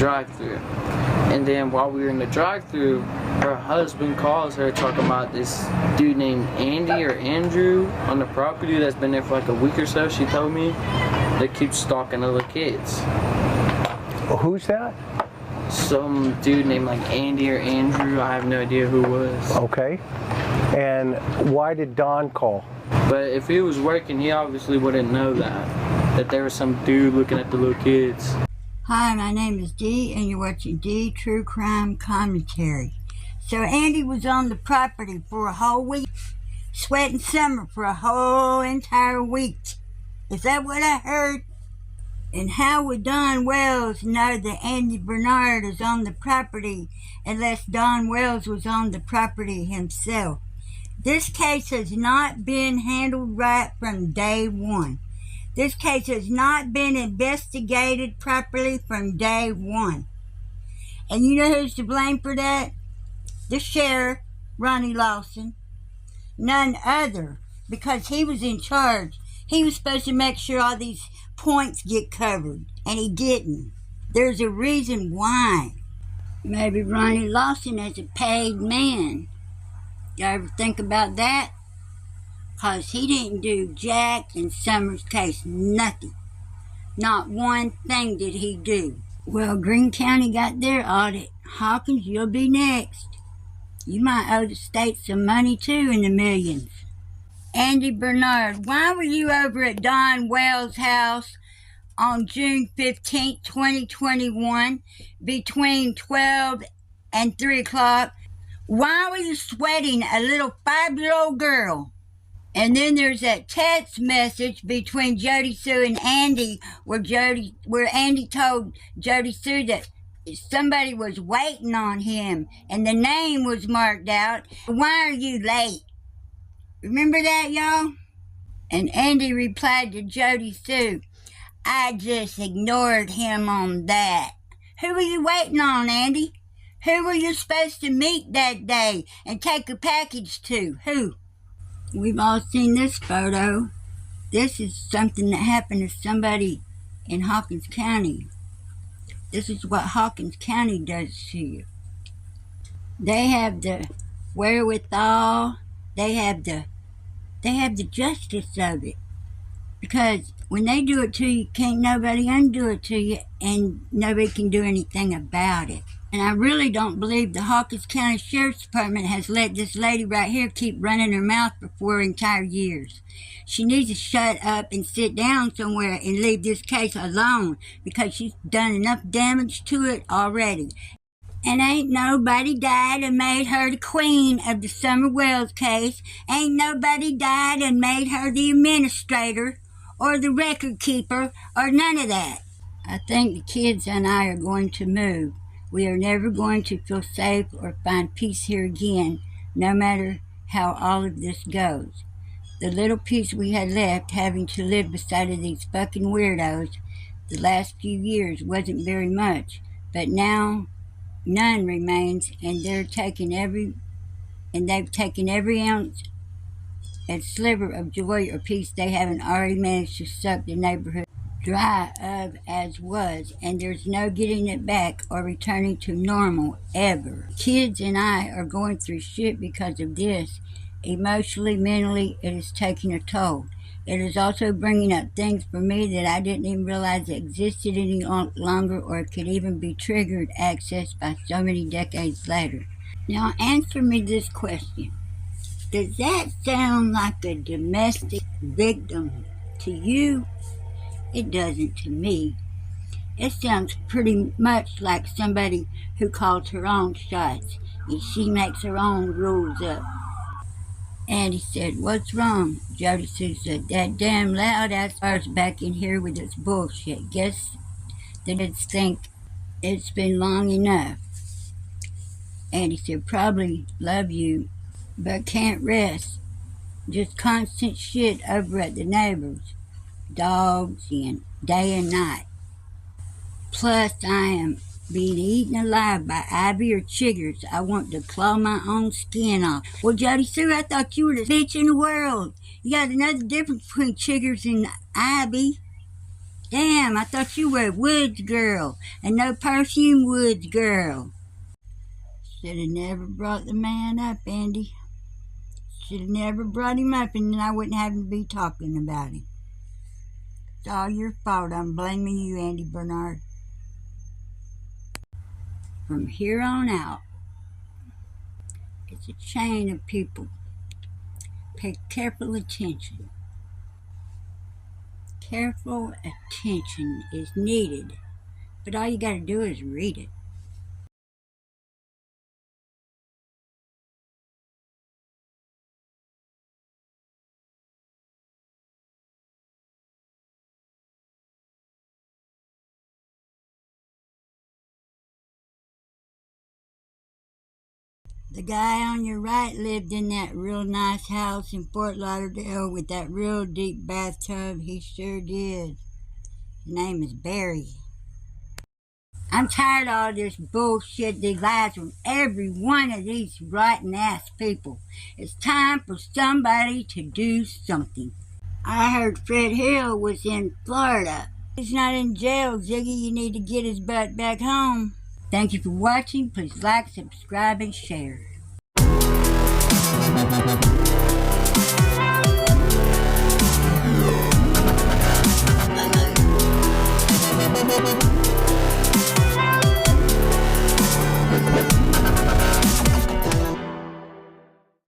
drive-thru. And then while we were in the drive-thru, her husband calls her talking about this dude named Andy or Andrew on the property that's been there for like a week or so, she told me, that keeps stalking the little kids. Well, who's that? Some dude named like Andy or Andrew, I have no idea who it was. Okay. And why did Don call? But if he was working, he obviously wouldn't know that there was some dude looking at the little kids. Hi, my name is Dee, and you're watching Dee True Crime Commentary. So Andy was on the property for a whole week, sweating summer for a whole entire week. Is that what I heard? And how would Don Wells know that Andy Bernard is on the property unless Don Wells was on the property himself? This case has not been handled right from day one. This case has not been investigated properly from day one. And you know who's to blame for that? The sheriff, Ronnie Lawson. None other, because he was in charge. He was supposed to make sure all these points get covered, and he didn't. There's a reason why. Maybe Ronnie Lawson is a paid man. You ever think about that? Because he didn't do Jack and Summers' case, nothing. Not one thing did he do. Well, Greene County got their audit. Hawkins, you'll be next. You might owe the state some money too, in the millions. Andy Bernard, why were you over at Don Wells' house on June 15, 2021, between 12 and 3 o'clock? Why were you sweating a little 5-year-old girl? And then there's that text message between Jody Sue and Andy where Andy told Jody Sue that somebody was waiting on him and the name was marked out. Why are you late? Remember that, y'all? And Andy replied to Jody Sue, I just ignored him on that. Who were you waiting on, Andy? Who were you supposed to meet that day and take a package to? Who? We've all seen this photo. This is something that happened to somebody in Hawkins County. This is what Hawkins County does to you. They have the wherewithal. They have the justice of it. Because when they do it to you, can't nobody undo it to you, and nobody can do anything about it. And I really don't believe the Hawkins County Sheriff's Department has let this lady right here keep running her mouth for 4 entire years. She needs to shut up and sit down somewhere and leave this case alone, because she's done enough damage to it already. And ain't nobody died and made her the queen of the Summer Wells case. Ain't nobody died and made her the administrator or the record keeper or none of that. I think the kids and I are going to move. We are never going to feel safe or find peace here again, no matter how all of this goes. The little piece we had left, having to live beside of these fucking weirdos the last few years, wasn't very much. But now, none remains, and they've taken every ounce and sliver of joy or peace they haven't already managed to suck the neighborhood dry of as was, and there's no getting it back or returning to normal ever. Kids and I are going through shit because of this. Emotionally, mentally, it is taking a toll. It is also bringing up things for me that I didn't even realize existed any longer or could even be triggered, accessed by so many decades later. Now answer me this question. Does that sound like a domestic victim to you? It doesn't to me. It sounds pretty much like somebody who calls her own shots and she makes her own rules up. Andy said, what's wrong? Jody Sue said, that damn loud ass far's back in here with its bullshit. Guess the kids think it's been long enough. Andy said, probably love you, but can't rest. Just constant shit over at the neighbors. Dogs and day and night. Plus, I am being eaten alive by ivy or chiggers. I want to claw my own skin off. Well, Jody Sue, I thought you were the bitch in the world. You got another difference between chiggers and ivy. Damn, I thought you were a woods girl and no perfume woods girl. Should have never brought the man up, Andy. Should have never brought him up, and then I wouldn't have to be talking about him. It's all your fault. I'm blaming you, Andy Bernard. From here on out, it's a chain of people. Pay careful attention. Careful attention is needed, but all you gotta do is read it. The guy on your right lived in that real nice house in Fort Lauderdale with that real deep bathtub. He sure did. His name is Barry. I'm tired of all this bullshit, these lies from every one of these rotten ass people. It's time for somebody to do something. I heard Fred Hill was in Florida. He's not in jail, Ziggy. You need to get his butt back home. Thank you for watching. Please like, subscribe, and share.